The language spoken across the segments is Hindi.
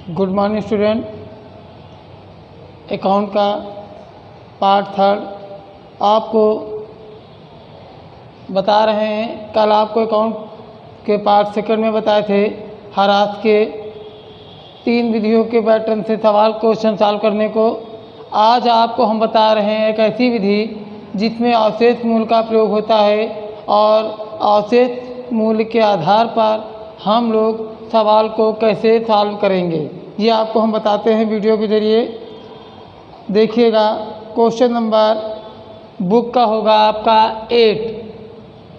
Good morning student. अकाउंट का पार्ट थर्ड आपको बता रहे हैं। कल आपको अकाउंट के पार्ट सेकंड में बताए थे हरास के 3 विधियों के पैटर्न से सवाल क्वेश्चन सॉल्व करने को। आज आपको हम बता रहे हैं एक ऐसी विधि जिसमें अवशेष मूल का प्रयोग होता है और अवशेष मूल के आधार पर हम लोग सवाल को कैसे सॉल्व करेंगे ये आपको हम बताते हैं वीडियो के ज़रिए। देखिएगा, क्वेश्चन नंबर बुक का होगा आपका 8।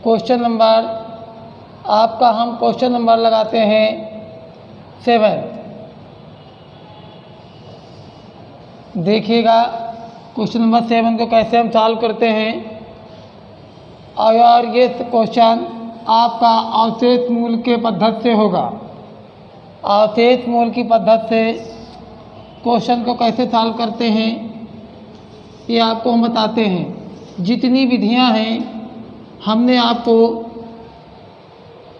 क्वेश्चन नंबर आपका हम क्वेश्चन नंबर लगाते हैं 7। देखिएगा क्वेश्चन नंबर 7 को कैसे हम सॉल्व करते हैं। और ये क्वेश्चन आपका अवशेष मूल के पद्धति से होगा। अवशेष मूल की पद्धति से क्वेश्चन को कैसे सॉल्व करते हैं ये आपको हम बताते हैं। जितनी विधियां हैं हमने आपको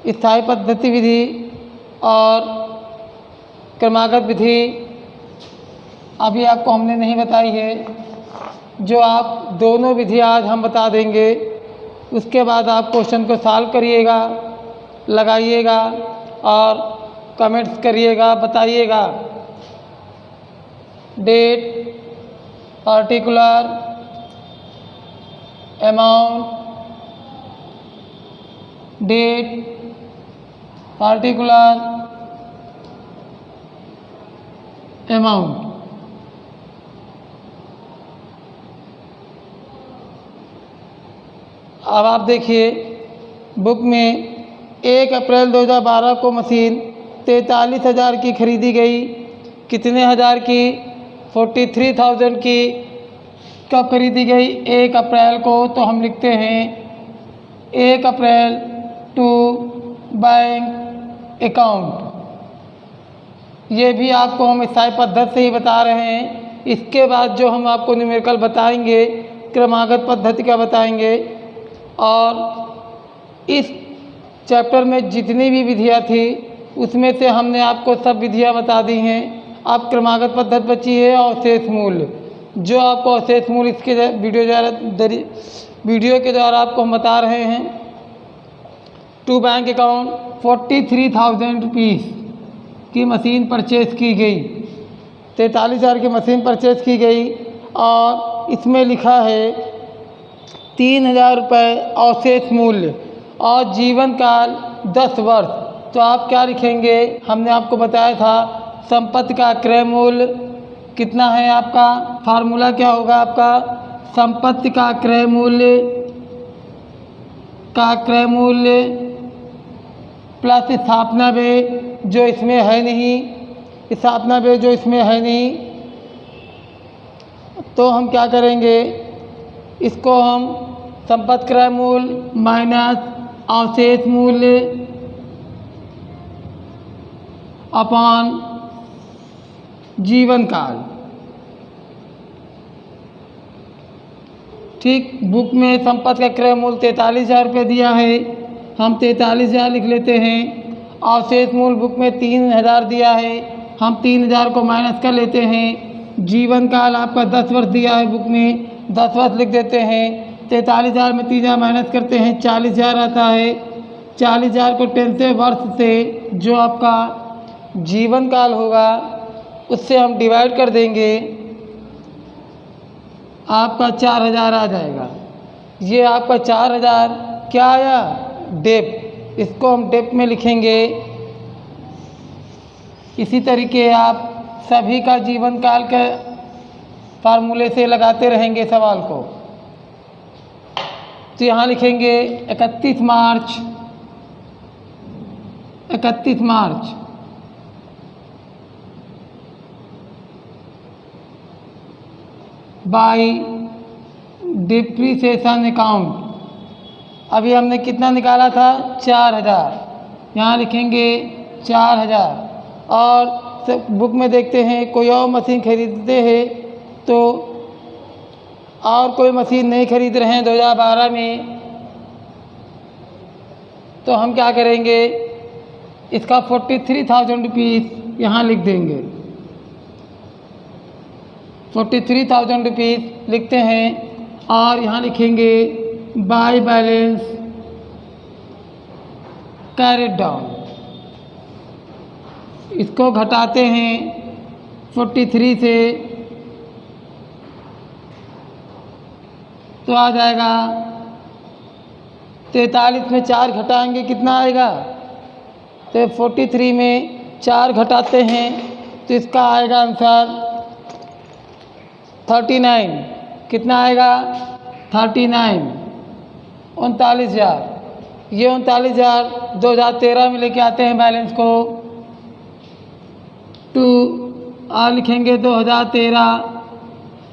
स्थायी पद्धति विधि और क्रमागत विधि अभी आपको हमने नहीं बताई है, जो आप दोनों विधि आज हम बता देंगे। उसके बाद आप क्वेश्चन को सॉल्व करिएगा, लगाइएगा और कमेंट्स करिएगा, बताइएगा। Date, particular, amount, date, particular, amount. अब आप देखिए, बुक में 1 अप्रैल 2012 को मशीन 43,000 की खरीदी गई। कितने हज़ार की? 43,000 की। कब खरीदी गई? 1 अप्रैल को। तो हम लिखते हैं 1 अप्रैल टू बैंक अकाउंट। ये भी आपको हम स्थायी पद्धति से ही बता रहे हैं। इसके बाद जो हम आपको न्यूमेरिकल बताएंगे, क्रमागत पद्धति का बताएंगे। और इस चैप्टर में जितनी भी विधियाँ थी उसमें से हमने आपको सब विधियाँ बता दी हैं। अब क्रमागत पद्धति बची है अवशेष मूल, जो आपको अवशेष मूल इसके वीडियो के द्वारा आपको हम बता रहे हैं। टू बैंक अकाउंट 43,000 रुपीज़ की मशीन परचेज़ की गई। 43,000 की मशीन परचेज़ की गई और इसमें लिखा है 3,000 रुपये अवशेष मूल्य और जीवन काल 10 वर्ष। तो आप क्या लिखेंगे? हमने आपको बताया था संपत्ति का क्रय मूल्य कितना है आपका। फार्मूला क्या होगा आपका? संपत्ति का क्रय मूल्य प्लस स्थापना व्यय जो इसमें है नहीं, स्थापना व्यय जो इसमें है नहीं। तो हम क्या करेंगे, इसको हम संपत्ति क्रय मूल्य माइनस अवशेष मूल्य अपॉन जीवन काल। ठीक, बुक में संपत्ति का क्रय मूल्य 43,000 रुपये दिया है, हम 43,000 लिख लेते हैं। अवशेष मूल्य बुक में 3,000 दिया है, हम 3,000 को माइनस कर लेते हैं। जीवन काल आपका 10 वर्ष दिया है बुक में, 10 वर्ष लिख देते हैं। 43,000 में 3,000 माइनस करते हैं, 40,000 आता है। 40,000 को 10 से वर्ष से जो आपका जीवन काल होगा उससे हम डिवाइड कर देंगे, आपका 4,000 आ जाएगा। ये आपका 4,000 क्या आया? डेप। इसको हम डेप में लिखेंगे। इसी तरीके आप सभी का जीवन काल के फार्मूले से लगाते रहेंगे सवाल को। तो यहाँ लिखेंगे 31 मार्च बाई डिप्रिसिएशन अकाउंट। अभी हमने कितना निकाला था? 4,000। यहाँ लिखेंगे 4,000। और बुक में देखते हैं कोई और मशीन खरीदते हैं तो और कोई मशीन नहीं खरीद रहे हैं 2012 में, तो हम क्या करेंगे, इसका 43,000 रुपीज़ यहाँ लिख देंगे। 43,000 लिखते हैं और यहाँ लिखेंगे बाय बैलेंस कैरिड डाउन। इसको घटाते हैं 43 से तो आ जाएगा 43 में 4 घटाएंगे कितना आएगा, तो 43 में 4 घटाते हैं तो इसका आएगा आंसर 39। कितना आएगा 39, 39,000। ये 39,000 2013 में लेके आते हैं बैलेंस को टू और लिखेंगे 2013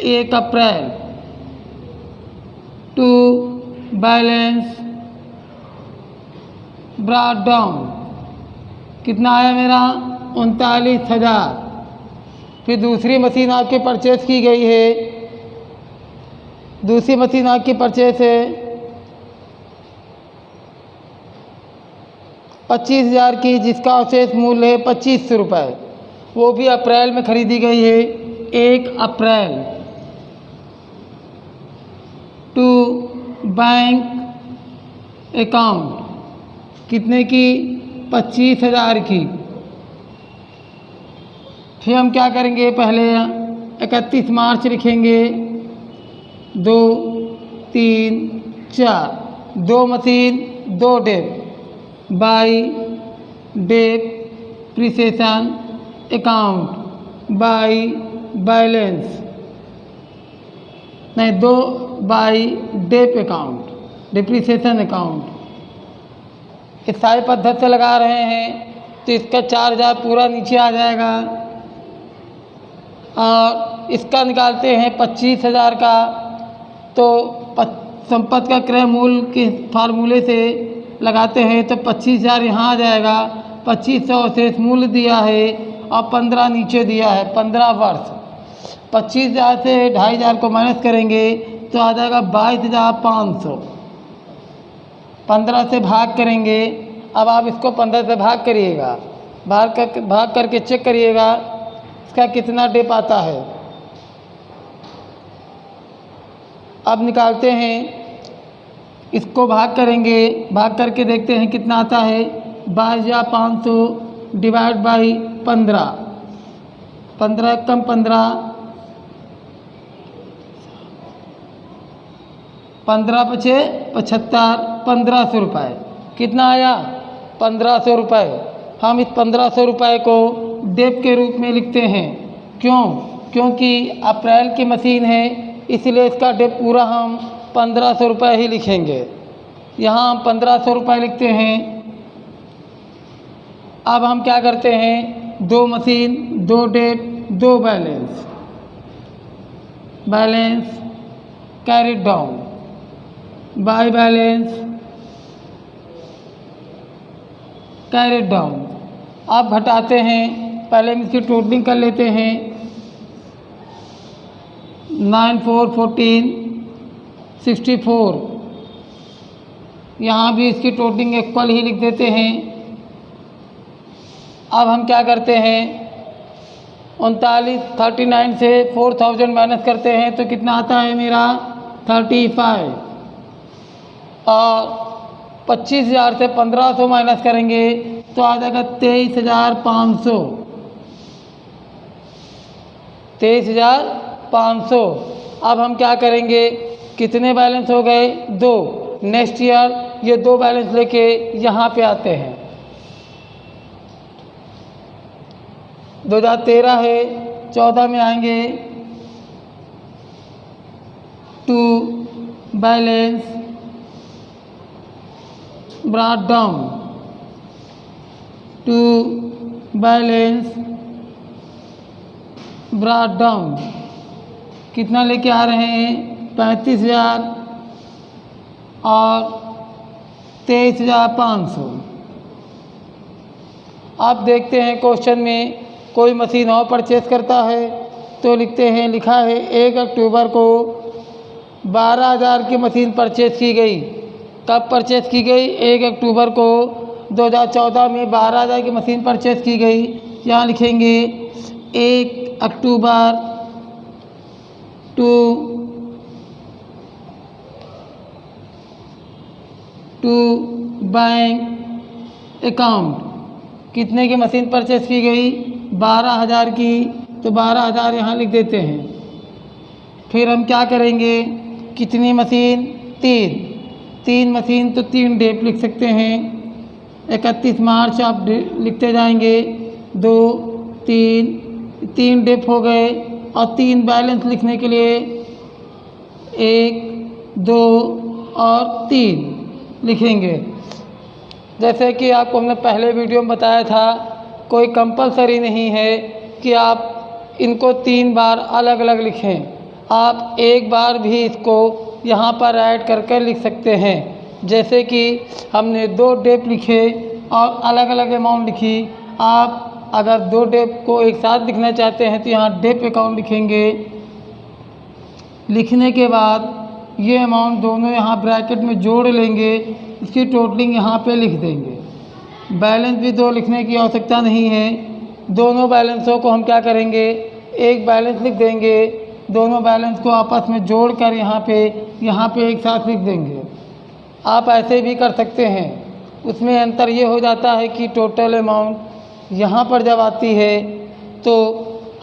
1 अप्रैल टू बैलेंस ब्रॉट डाउन। कितना आया मेरा 39,000। फिर दूसरी मशीन आपकी परचेस की गई है, दूसरी मशीन आपकी परचेस है 25,000 की, जिसका अवशेष मूल्य है 2500 रुपये। वो भी अप्रैल में खरीदी गई है 1 अप्रैल टू बैंक अकाउंट। कितने की 25,000 की। फिर हम क्या करेंगे, पहले 31 मार्च लिखेंगे 2 3 4, 2 machine 2 dep by depreciation account by balance नहीं 2 by dep account depreciation account. स्थायी पद्धति से लगा रहे हैं तो इसका 4,000 पूरा नीचे आ जाएगा और इसका निकालते हैं 25,000 का तो संपत्ति का क्रय मूल्य के फार्मूले से लगाते हैं तो 25,000 यहाँ आ जाएगा। 2500 शेष मूल्य दिया है और 15 नीचे दिया है 15 वर्ष। 25,000 से 2,500 को माइनस करेंगे तो आ जाएगा 22,500। 15 से भाग करेंगे। अब आप इसको 15 से भाग करिएगा, भाग करके चेक करिएगा इसका कितना डेप आता है। अब निकालते हैं, इसको भाग करेंगे, भाग करके देखते हैं कितना आता है। 22,500 डिवाइड बाई 15, 15 कम 15, 15 पचे 75, 1,500 रुपये। कितना आया 1,500 रुपये। हम इस 1,500 रुपये को डेप के रूप में लिखते हैं। क्यों? क्योंकि अप्रैल की मशीन है इसलिए इसका डेप पूरा हम 1,500 रुपये ही लिखेंगे। यहाँ हम 1,500 रुपये लिखते हैं। अब हम क्या करते हैं, 2 machine 2 dep 2 balance, balance carried down by balance carried down. अब घटाते हैं, पहले हम इसकी टोटलिंग कर लेते हैं। 9 4 14 64। यहाँ भी इसकी टोटलिंग इक्वल ही लिख देते हैं। अब हम क्या करते हैं, 39 से 4,000 माइनस करते हैं तो कितना आता है मेरा 35। और 25,000 से 1,500 माइनस करेंगे तो आ जाएगा 23,500। 23,500। अब हम क्या करेंगे, कितने बैलेंस हो गए 2। नेक्स्ट ईयर ये 2 बैलेंस लेके यहाँ पे आते हैं। 2013 है, 14 में आएंगे to balance brought down to balance brought down. कितना लेके आ रहे हैं 35,000 और 23,500। आप देखते हैं क्वेश्चन में कोई मशीन और परचेस करता है तो लिखते हैं, लिखा है 1 अक्टूबर को 12,000 की मशीन परचेस की गई। कब परचेस की गई, 1 अक्टूबर को 2014 में 12,000 की मशीन परचेस की गई। यहाँ लिखेंगे 1 अक्टूबर टू बैंक अकाउंट। कितने की मशीन परचेस की गई? 12,000 की, तो 12,000 यहाँ लिख देते हैं। फिर हम क्या करेंगे? कितनी मशीन? 3 मशीन, तो 3 डेप लिख सकते हैं। 31 मार्च आप लिखते जाएंगे, 2 3 डेप हो गए। और 3 बैलेंस लिखने के लिए 1 2 और 3 लिखेंगे। जैसे कि आपको हमने पहले वीडियो में बताया था, कोई कंपलसरी नहीं है कि आप इनको 3 बार अलग अलग लिखें। आप एक बार भी इसको यहाँ पर ऐड करके लिख सकते हैं। जैसे कि हमने 2 डेप लिखे और अलग अलग अमाउंट लिखी। आप अगर 2 डेप को एक साथ लिखना चाहते हैं तो यहाँ डेप अकाउंट लिखेंगे। लिखने के बाद ये अमाउंट दोनों यहाँ ब्रैकेट में जोड़ लेंगे, इसकी टोटलिंग यहाँ पे लिख देंगे। बैलेंस भी 2 लिखने की आवश्यकता नहीं है। दोनों बैलेंसों को हम क्या करेंगे? एक बैलेंस लिख देंगे, दोनों बैलेंस को आपस में जोड़कर यहाँ पे एक साथ लिख देंगे। आप ऐसे भी कर सकते हैं। उसमें अंतर ये हो जाता है कि टोटल अमाउंट यहाँ पर जब आती है तो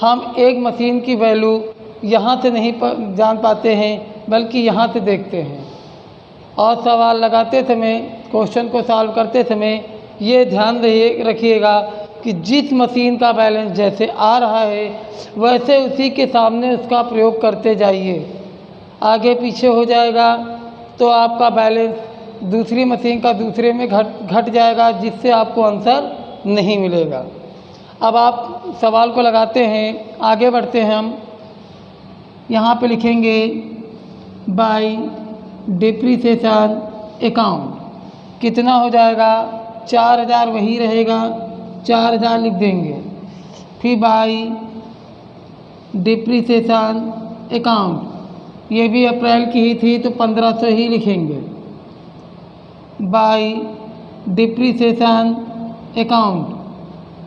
हम एक मशीन की वैल्यू यहाँ से नहीं जान पाते हैं, बल्कि यहाँ से देखते हैं। और सवाल लगाते समय, क्वेश्चन को सॉल्व करते समय ये ध्यान रखिएगा कि जिस मशीन का बैलेंस जैसे आ रहा है वैसे उसी के सामने उसका प्रयोग करते जाइए। आगे पीछे हो जाएगा तो आपका बैलेंस दूसरी मशीन का दूसरे में घट जाएगा, जिससे आपको आंसर नहीं मिलेगा। अब आप सवाल को लगाते हैं, आगे बढ़ते हैं हम। यहाँ पे लिखेंगे बाय डिप्रिसिएशन अकाउंट। कितना हो जाएगा? 4,000 वही रहेगा, 4,000 लिख देंगे। फिर बाय डिप्रिसिएशन अकाउंट, ये भी अप्रैल की ही थी तो 1,500 ही लिखेंगे। By depreciation account.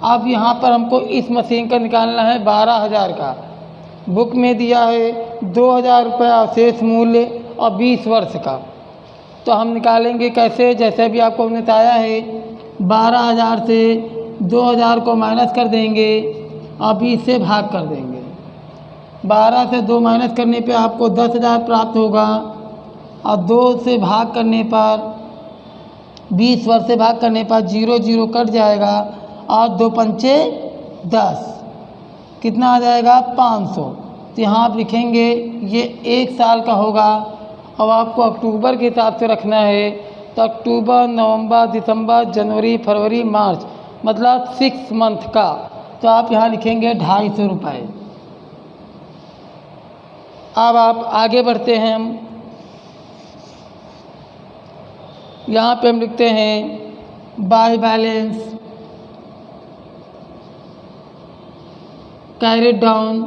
अब यहाँ पर हमको इस मशीन का निकालना है 12,000 का। बुक में दिया है 2,000 रुपये अवशेष मूल्य और 20 वर्ष का। तो हम निकालेंगे कैसे? जैसे भी आपको हमने बताया है, 12,000 से 2,000 को माइनस कर देंगे और 20 से भाग कर देंगे। 12 से 2 माइनस करने पे आपको 10,000 प्राप्त होगा और 2 से भाग करने पर 20 वर्ष से भाग करने पर 0 0 कट जाएगा और 2 पंचे 10, कितना आ जाएगा? 500। तो यहाँ आप लिखेंगे ये 1 साल का होगा। अब आपको अक्टूबर के हिसाब से रखना है, तो अक्टूबर, नवंबर, दिसंबर, जनवरी, फरवरी, मार्च, मतलब 6 मंथ का। तो आप यहाँ लिखेंगे 250 रुपये। अब आप आगे बढ़ते हैं। हम यहाँ पे हम लिखते हैं bye balance carried down,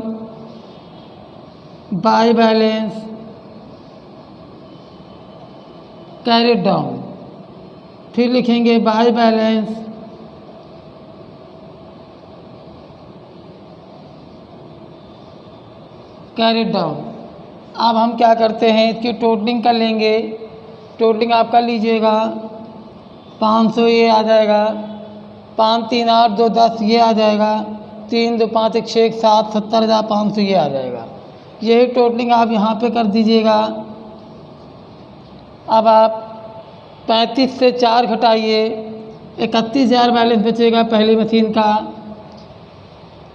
by balance carried down. फिर लिखेंगे बाय बैलेंस कैरिड डाउन। अब हम क्या करते हैं, इसकी टोटलिंग कर लेंगे। टोटलिंग आप कर लीजिएगा। 500 ये आ जाएगा, 5 3 8 2 10 ये आ जाएगा, 3 2 5 1 6 7 70,500 ये आ जाएगा। यही टोटलिंग आप यहाँ पे कर दीजिएगा। अब आप 35 से 4 घटाइए, 31,000 बैलेंस बचेगा पहली मशीन का।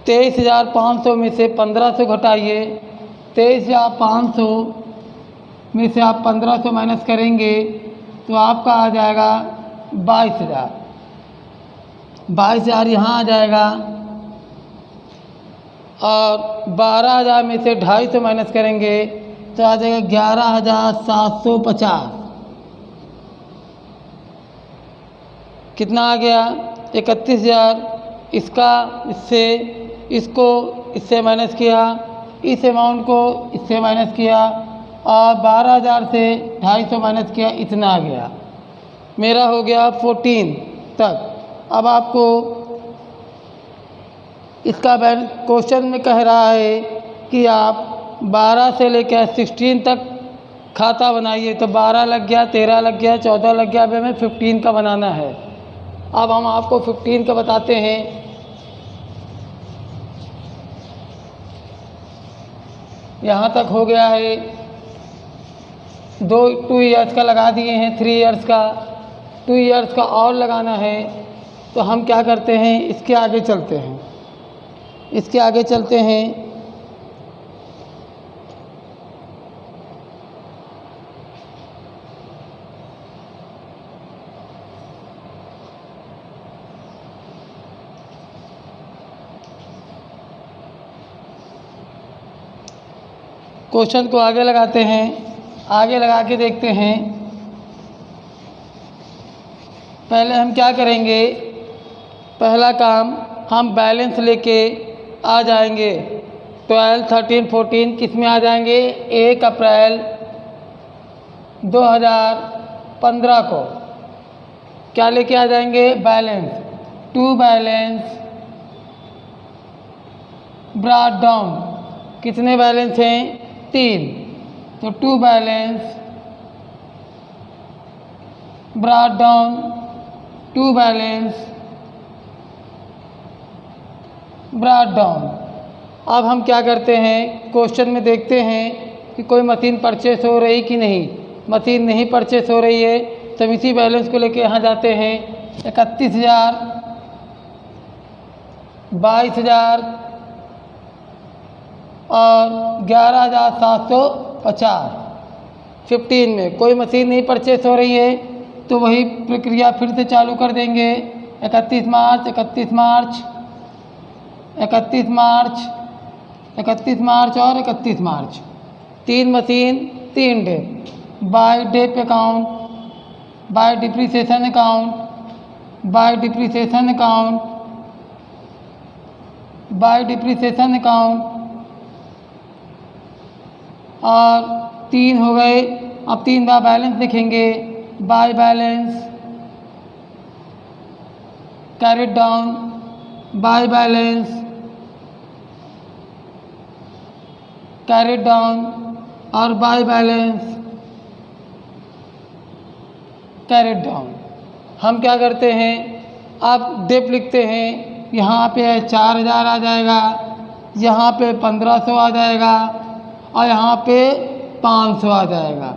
23,500 में से 1,500 घटाइए, 23,500 में से आप 1,500 माइनस करेंगे तो आपका आ जाएगा 22,000। 22,000 यहाँ आ जाएगा और 12,000 में से 250 माइनस करेंगे तो आ जाएगा 11,750। कितना आ गया? 31,000। इसका इससे माइनस किया, इस अमाउंट को इससे माइनस किया और 12,000 से 250 माइनस किया, इतना आ गया। मेरा हो गया 14 तक। अब आपको इसका क्वेश्चन में कह रहा है कि आप 12 से लेकर 16 तक खाता बनाइए। तो 12 लग गया, 13 लग गया, 14 लग गया। अब हमें 15 का बनाना है। अब हम आपको 15 का बताते हैं। यहाँ तक हो गया है। 2 ईयर्स का लगा दिए हैं, 3 ईयर्स का, 2 ईयर्स का और लगाना है। तो हम क्या करते हैं, इसके आगे चलते हैं। इसके आगे चलते हैं। क्वेश्चन को आगे लगाते हैं। आगे लगा के देखते हैं। पहले हम क्या करेंगे, पहला काम हम बैलेंस लेके आ जाएंगे। 12, 13, 14 किस में आ जाएंगे, 1 अप्रैल 2015 को क्या लेके आ जाएंगे, balance. To balance brought down, कितने बैलेंस हैं, 3। तो to balance brought down, to balance brought down. अब हम क्या करते हैं, क्वेश्चन में देखते हैं कि कोई मशीन परचेस हो रही कि नहीं। मशीन नहीं परचेस हो रही है तो इसी बैलेंस को लेके यहाँ जाते हैं। 31,000, 22,000 और 11,750। 15 में कोई मशीन नहीं परचेस हो रही है तो वही प्रक्रिया फिर से चालू कर देंगे। 31 मार्च, 31 मार्च, 31 मार्च, 31 मार्च और 31 March. 3 machine 3 day. By day pay account, by depreciation account, by depreciation account, by depreciation account और 3 हो गए। अब 3 बार बैलेंस लिखेंगे। By balance carried down, by balance carried down और बाय बैलेंस कैरिड डाउन। हम क्या करते हैं, अब डिप लिखते हैं। यहाँ पे 4,000 आ जाएगा, यहाँ पे 1,500 आ जाएगा और यहाँ पे 500 आ जाएगा।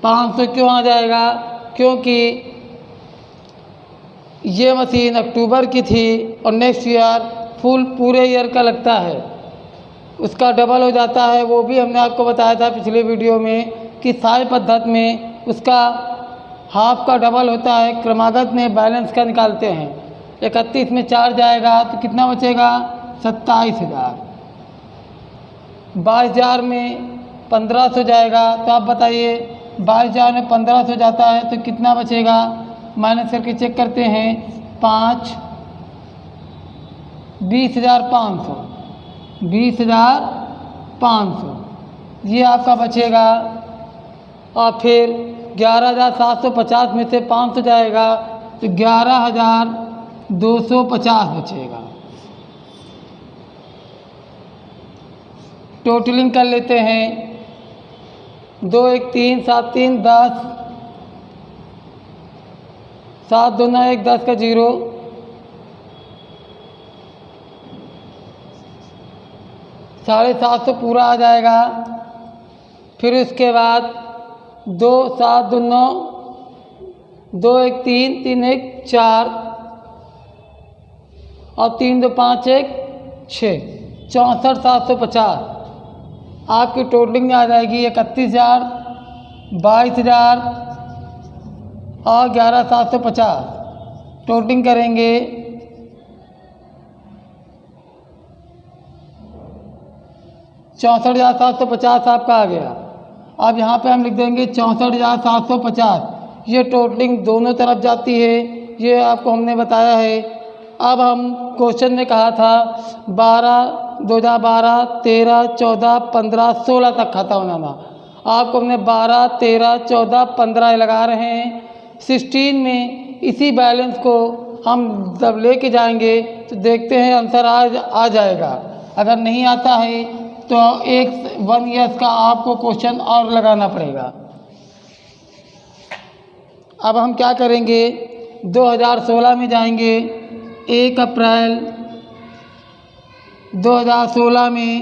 500 क्यों आ जाएगा, क्योंकि ये मशीन अक्टूबर की थी और नेक्स्ट ईयर पूरे ईयर का लगता है, उसका डबल हो जाता है। वो भी हमने आपको बताया था पिछले वीडियो में कि साय पद्धति में उसका हाफ का डबल होता है। क्रमागत में बैलेंस का निकालते हैं। 31 में 4 जाएगा तो कितना बचेगा, 27,000। 22,000 में 1,500 जाएगा तो आप बताइए 22,000 में 1,500 जाता है तो कितना बचेगा, माइनस करके चेक करते हैं। 5, 20,500, 20,500 ये आपका बचेगा। और फिर 11,750 में से 500 जाएगा तो 11,250 बचेगा। टोटलिंग कर लेते हैं। 2 1 3 7 3 10, 7 2 9 1 10 का 0, 750 पूरा आ जाएगा। फिर उसके बाद 2 7 2 9, 2 1 3 3 1 4 और 3 2 5 1 6, 64,750 आपकी टोटलिंग में आ जाएगी। 31,000, 22,000 और 11,750 टोटलिंग करेंगे। 64,750 आपका आ गया। अब यहाँ पे हम लिख देंगे 64,750। ये टोटलिंग दोनों तरफ जाती है, ये आपको हमने बताया है। अब हम क्वेश्चन में कहा था 2012, 13, 14, 15, 16 तक खाता बनाना। आपको हमने 12, 13, 14, 15 लगा रहे हैं। 16 में इसी बैलेंस को हम जब लेके जाएंगे तो देखते हैं आंसर आ जाएगा। अगर नहीं आता है तो 1 ईयर्स का आपको क्वेश्चन और लगाना पड़ेगा। अब हम क्या करेंगे, 2016 में जाएंगे। 1 अप्रैल 2016 में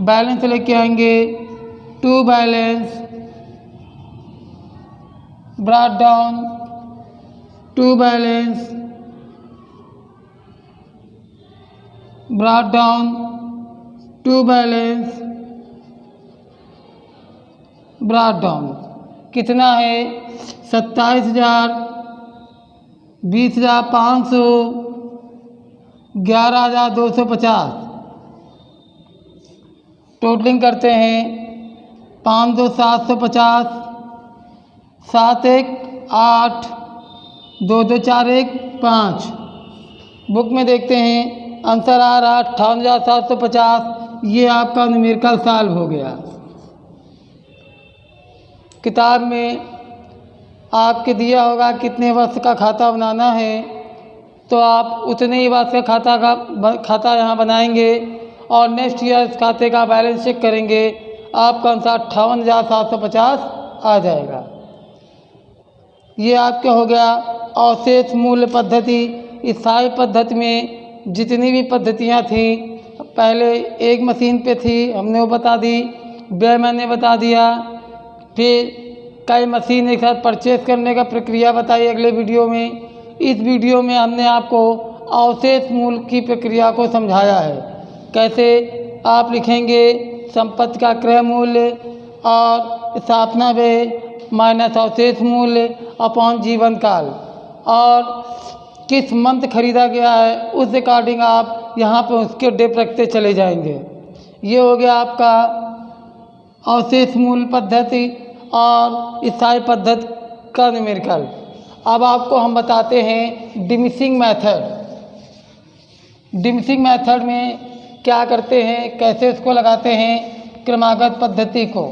बैलेंस लेके आएंगे। To balance brought down, to balance brought down, to balance brought down कितना है, 27,000, 20,500, 11,250। टोटलिंग करते हैं 5,750, 7 1 8, 2 2 4 1 5। बुक में देखते हैं आंसर आ रहा 58,750। ये आपका न्यूमेरिकल सॉल्व हो गया। किताब में आपके दिया होगा कितने वर्ष का खाता बनाना है, तो आप उतने ही वर्ष का खाता यहाँ बनाएंगे और नेक्स्ट ईयर इस खाते का बैलेंस चेक करेंगे। आपका आंसर 58,750 आ जाएगा। ये आपका हो गया अवशेष मूल्य पद्धति। इस सारी पद्धति में जितनी भी पद्धतियाँ थी, पहले एक मशीन पे थी, हमने वो बता दी, व्यय मैंने बता दिया, फिर कई मशीन एक साथ परचेज करने का प्रक्रिया बताई अगले वीडियो में। इस वीडियो में हमने आपको अवशेष मूल्य की प्रक्रिया को समझाया है। कैसे आप लिखेंगे संपत्ति का क्रय मूल्य और स्थापना व्यय माइनस अवशेष मूल्य अपॉन जीवन काल, और किस मंथ खरीदा गया है उस अकॉर्डिंग आप यहाँ पे उसके डेप रखते चले जाएंगे। ये हो गया आपका अवशेष मूल्य पद्धति और स्थायी पद्धति का न्यूमेरिकल। अब आपको हम बताते हैं डिमिनिशिंग मेथड। डिमिनिशिंग मेथड में क्या करते हैं, कैसे उसको लगाते हैं, क्रमागत पद्धति को।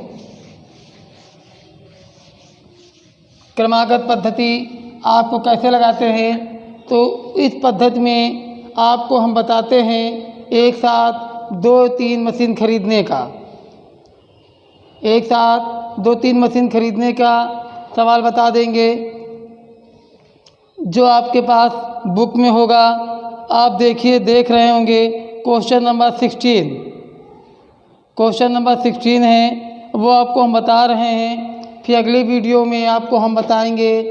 क्रमागत पद्धति आपको कैसे लगाते हैं, तो इस पद्धति में आपको हम बताते हैं एक साथ 2-3 मशीन खरीदने का। एक साथ 2-3 मशीन खरीदने का सवाल बता देंगे जो आपके पास बुक में होगा। आप देख रहे होंगे क्वेश्चन नंबर 16। क्वेश्चन नंबर 16 है, वो आपको हम बता रहे हैं। फिर अगले वीडियो में आपको हम बताएंगे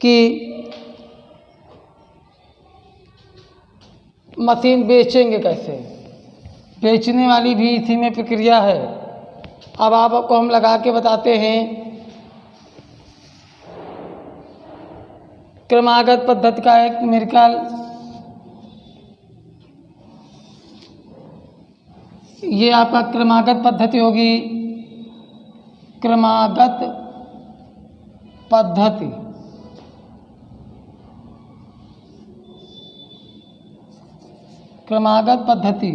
कि मशीन बेचेंगे कैसे। बेचने वाली भी इसी में प्रक्रिया है। अब आपको हम लगा के बताते हैं क्रमागत पद्धति का एक न्यूमेरिकल। ये आपका क्रमागत पद्धति होगी। क्रमागत पद्धति क्रमागत पद्धति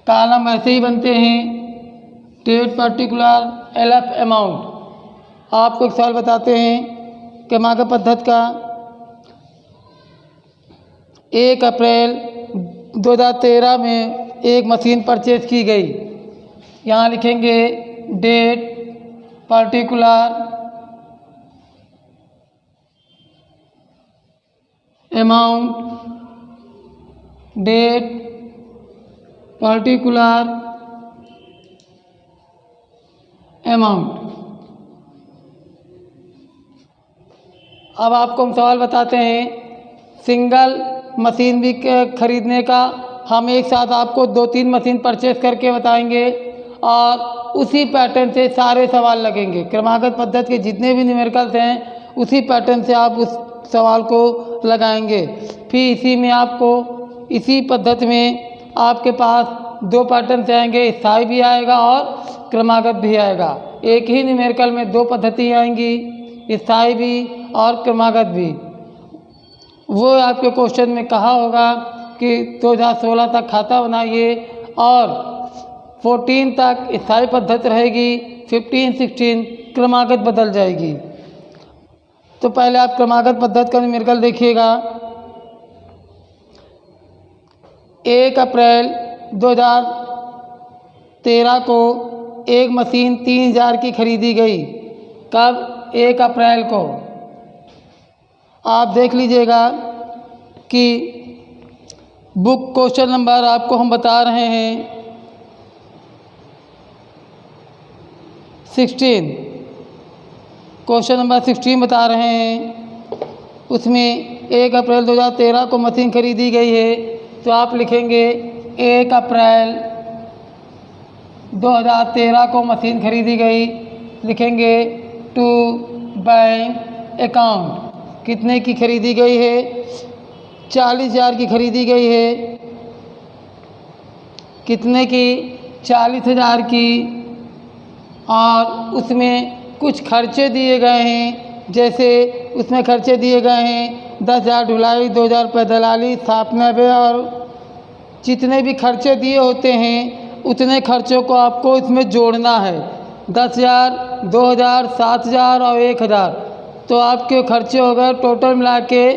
कॉलम ऐसे ही बनते हैं। Date particular LF amount. आपको एक सवाल बताते हैं क्रमागत पद्धति का। 1 अप्रैल 2013 में एक मशीन परचेज की गई। यहाँ लिखेंगे date particular amount, date particular amount. अब आपको हम सवाल बताते हैं सिंगल मशीन भी खरीदने का। हम एक साथ आपको 2-3 मशीन परचेस करके बताएंगे और उसी पैटर्न से सारे सवाल लगेंगे। क्रमागत पद्धति के जितने भी न्यूमेरिकल्स हैं उसी पैटर्न से आप उस सवाल को लगाएंगे। फिर इसी में आपको इसी पद्धति में आपके पास 2 पैटर्न से आएंगे, स्थायी भी आएगा और क्रमागत भी आएगा। एक ही न्यूमेरिकल में 2 पद्धति आएंगी, स्थायी भी और क्रमागत भी। वो आपके क्वेश्चन में कहा होगा कि 2016 तक खाता बनाइए और 14 तक स्थायी पद्धति रहेगी, 15-16 क्रमागत बदल जाएगी। तो पहले आप क्रमागत पद्धति का न्यूमेरिकल देखिएगा। 1 अप्रैल 2013 को एक मशीन 3000 की खरीदी गई। कब? 1 अप्रैल को। आप देख लीजिएगा कि बुक क्वेश्चन नंबर आपको हम बता रहे हैं 16, क्वेश्चन नंबर 16 बता रहे हैं। उसमें 1 अप्रैल 2013 को मशीन खरीदी गई है, तो आप लिखेंगे 1 अप्रैल 2013 को मशीन खरीदी गई। लिखेंगे टू बैंक अकाउंट, कितने की खरीदी गई है? 40,000 की खरीदी गई है। कितने की? 40,000 की। और उसमें कुछ खर्चे दिए गए हैं, जैसे उसमें खर्चे दिए गए हैं 10,000 ढुलाई, 2,000 रुपये दलाली, स्थापना और जितने भी खर्चे दिए होते हैं उतने खर्चों को आपको इसमें जोड़ना है। 10,000, 2,000, 7,000 और 1,000, तो आपके खर्चे हो गए टोटल मिला के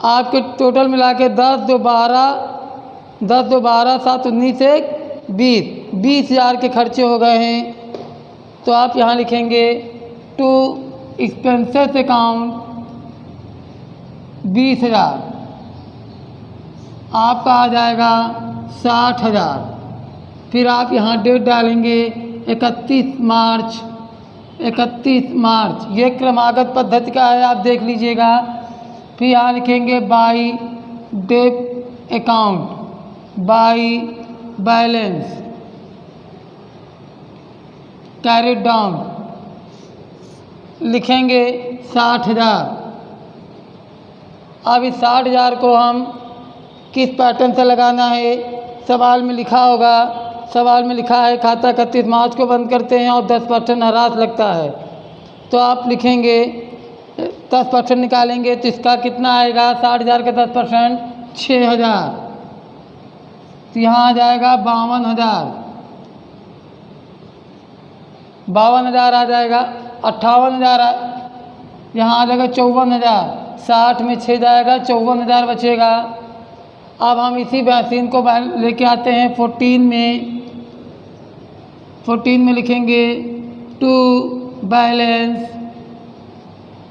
आपके टोटल मिला के 10 2 12 7 19 1 20,000 के खर्चे हो गए हैं। तो आप यहाँ लिखेंगे टू एक्सपेंसेस अकाउंट 20,000, आपका आ जाएगा 60,000। फिर आप यहाँ डेट डालेंगे 31 मार्च। 31 मार्च ये क्रमागत पद्धति का है, आप देख लीजिएगा। फिर यहाँ लिखेंगे by date account, by balance carry down, लिखेंगे 60,000। अब इस 60,000 को हम किस पैटर्न से लगाना है? सवाल में लिखा होगा, सवाल में लिखा है खाता 31 मार्च को बंद करते हैं और 10% ह्रास लगता है। तो आप लिखेंगे 10% निकालेंगे तो इसका कितना आएगा? 60,000 का 10% 6,000, तो यहाँ आ जाएगा 52,000। 52,000 आ जाएगा। 58,000 यहाँ आ जाएगा 54,000। 60 में 6 जाएगा, 54,000 बचेगा। अब हम इसी मशीन को लेके आते हैं 14 में। 14 में लिखेंगे टू बैलेंस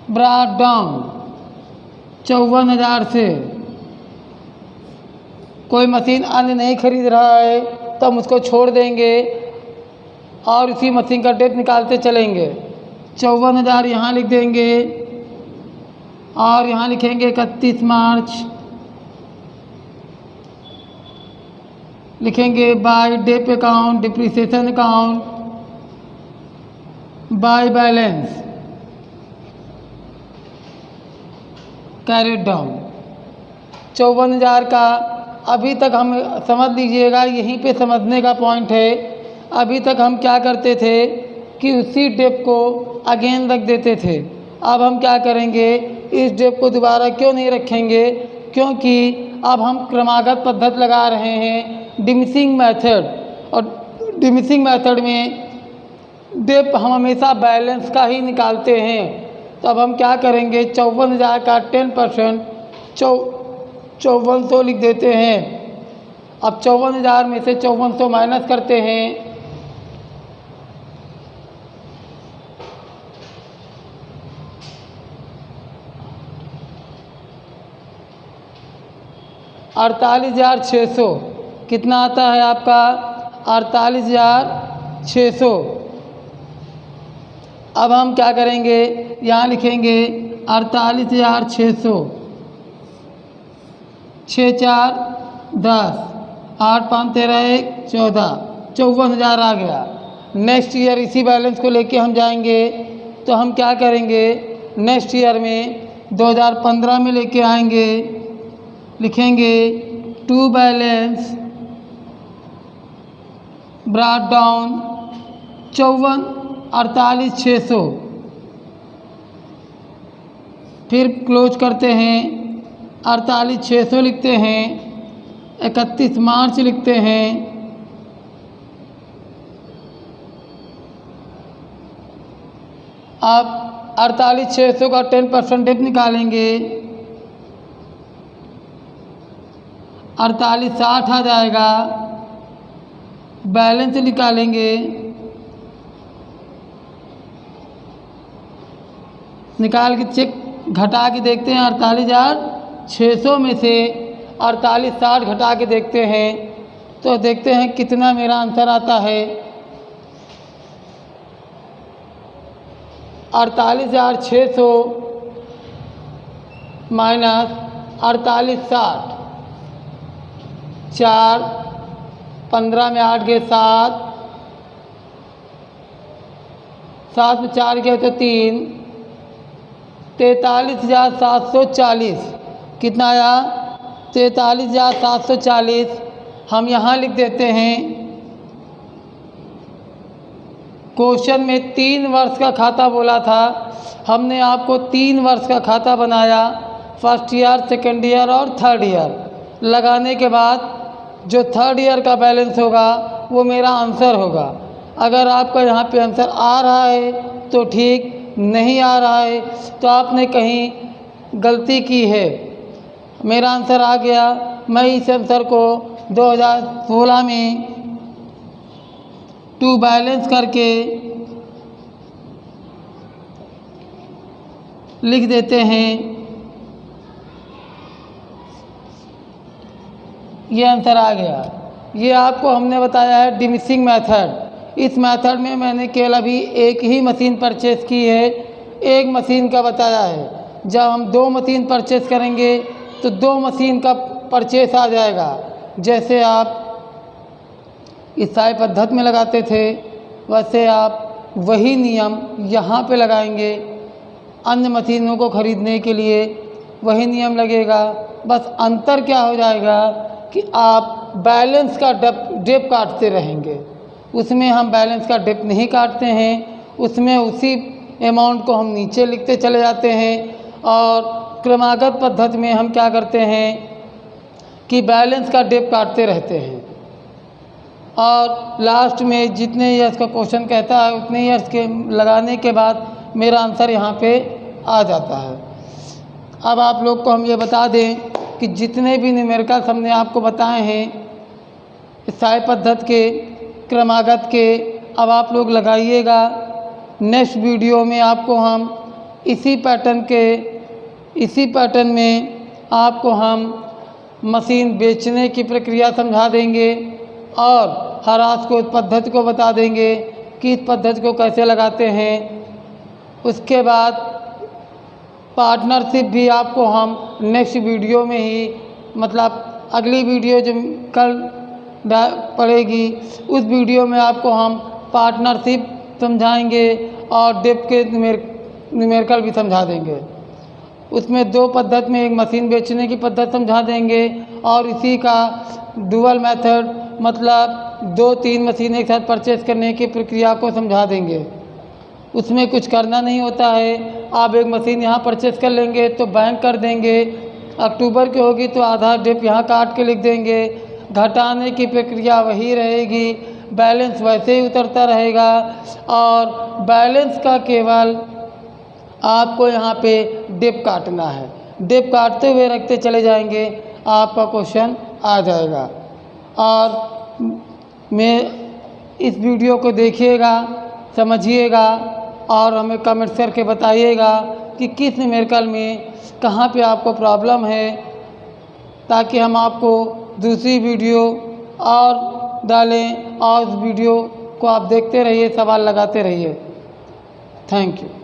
ब्रॉट डाउन 54,000 से। कोई मशीन अन्य नहीं खरीद रहा है तो हम उसको छोड़ देंगे और इसी मशीन का डेट निकालते चलेंगे। 54,000 यहाँ लिख देंगे और यहाँ लिखेंगे 31 मार्च। लिखेंगे by date account, depreciation account, by balance carried down. 54,000 का अभी तक हम समझ लीजिएगा, यहीं पे समझने का पॉइंट है। अभी तक हम क्या करते थे कि उसी डेप को अगेन रख देते थे। अब हम क्या करेंगे, इस डेप को दोबारा क्यों नहीं रखेंगे? क्योंकि अब हम क्रमागत पद्धति लगा रहे हैं, डिमिनिशिंग मेथड। और डिमिनिशिंग मेथड में डेप हम हमेशा बैलेंस का ही निकालते हैं। तो अब हम क्या करेंगे, 54,000 का 10% 5400 लिख देते हैं। अब 54,000 में से 5400 माइनस करते हैं, $48,600। कितना आता है आपका? 48,600। अब हम क्या करेंगे, यहाँ लिखेंगे 48,600, 6 4 10, 8 5 13 1 14, 54,000 आ गया। नेक्स्ट ईयर इसी बैलेंस को लेके हम जाएंगे। तो हम क्या करेंगे, नेक्स्ट ईयर में 2015 में लेके आएंगे। लिखेंगे टू बैलेंस ब्रॉट डाउन 48,600। फिर क्लोज करते हैं, 48,600 लिखते हैं, 31 मार्च लिखते हैं, आप 48,600 का 10% डिप निकालेंगे, 48,60 आ जाएगा। बैलेंस निकालेंगे, निकाल के चेक घटा के देखते हैं 48,600 में से 48,60 घटा के देखते हैं तो देखते हैं कितना मेरा आंसर आता है। 48,600 माइनस 48,60, 4, 15 में 8 गए 7, 7 में 4 गए तो 3, 43,740 कितना आया? 43,740 हम यहाँ लिख देते हैं। क्वेश्चन में 3 वर्ष का खाता बोला था, हमने आपको 3 वर्ष का खाता बनाया, फर्स्ट ईयर, सेकेंड ईयर और थर्ड ईयर। लगाने के बाद जो थर्ड ईयर का बैलेंस होगा वो मेरा आंसर होगा। अगर आपका यहाँ पे आंसर आ रहा है तो ठीक, नहीं आ रहा है तो आपने कहीं गलती की है। मेरा आंसर आ गया। मैं इस आंसर को 2016 में टू बैलेंस करके लिख देते हैं। ये आंसर आ गया। ये आपको हमने बताया है डिमिसिंग मेथड। इस मेथड में मैंने केवल अभी एक ही मशीन परचेज़ की है, एक मशीन का बताया है। जब हम 2 मशीन परचेज़ करेंगे तो 2 मशीन का परचेस आ जाएगा। जैसे आप ईसाई पद्धति में लगाते थे वैसे आप वही नियम यहाँ पे लगाएंगे। अन्य मशीनों को ख़रीदने के लिए वही नियम लगेगा। बस अंतर क्या हो जाएगा कि आप बैलेंस का डिप काटते रहेंगे। उसमें हम बैलेंस का डिप नहीं काटते हैं, उसमें उसी अमाउंट को हम नीचे लिखते चले जाते हैं। और क्रमागत पद्धति में हम क्या करते हैं कि बैलेंस का डिप काटते रहते हैं और लास्ट में जितने ईयर्स का क्वेश्चन कहता है उतने ईयर्स के लगाने के बाद मेरा आंसर यहाँ पे आ जाता है। अब आप लोग को हम ये बता दें कि जितने भी न्यूमेरिकल्स हमने आपको बताए हैं ईसाई पद्धति के, क्रमागत के, अब आप लोग लगाइएगा। नेक्स्ट वीडियो में आपको हम इसी पैटर्न में आपको हम मशीन बेचने की प्रक्रिया समझा देंगे और हरास को इस पद्धति को बता देंगे कि इस पद्धति को कैसे लगाते हैं। उसके बाद पार्टनरशिप भी आपको हम नेक्स्ट वीडियो में ही, मतलब अगली वीडियो जो कल पड़ेगी उस वीडियो में आपको हम पार्टनरशिप समझाएंगे और डिप के न्यूमेरिकल भी समझा देंगे। उसमें 2 पद्धति में एक मशीन बेचने की पद्धति समझा देंगे और इसी का डुअल मेथड, मतलब 2-3 मशीन एक साथ परचेज करने की प्रक्रिया को समझा देंगे। उसमें कुछ करना नहीं होता है। आप एक मशीन यहाँ परचेज कर लेंगे तो बैंक कर देंगे, अक्टूबर की होगी तो आधा डिप यहाँ काट के लिख देंगे। घटाने की प्रक्रिया वही रहेगी, बैलेंस वैसे ही उतरता रहेगा और बैलेंस का केवल आपको यहाँ पे डिप काटना है। डिप काटते हुए रखते चले जाएंगे, आपका क्वेश्चन आ जाएगा। और मैं इस वीडियो को देखिएगा, समझिएगा और हमें कमेंट्स करके बताइएगा कि किस न्यूमेरिकल में कहाँ पे आपको प्रॉब्लम है, ताकि हम आपको दूसरी वीडियो और डालें और उस वीडियो को आप देखते रहिए, सवाल लगाते रहिए। Thank you.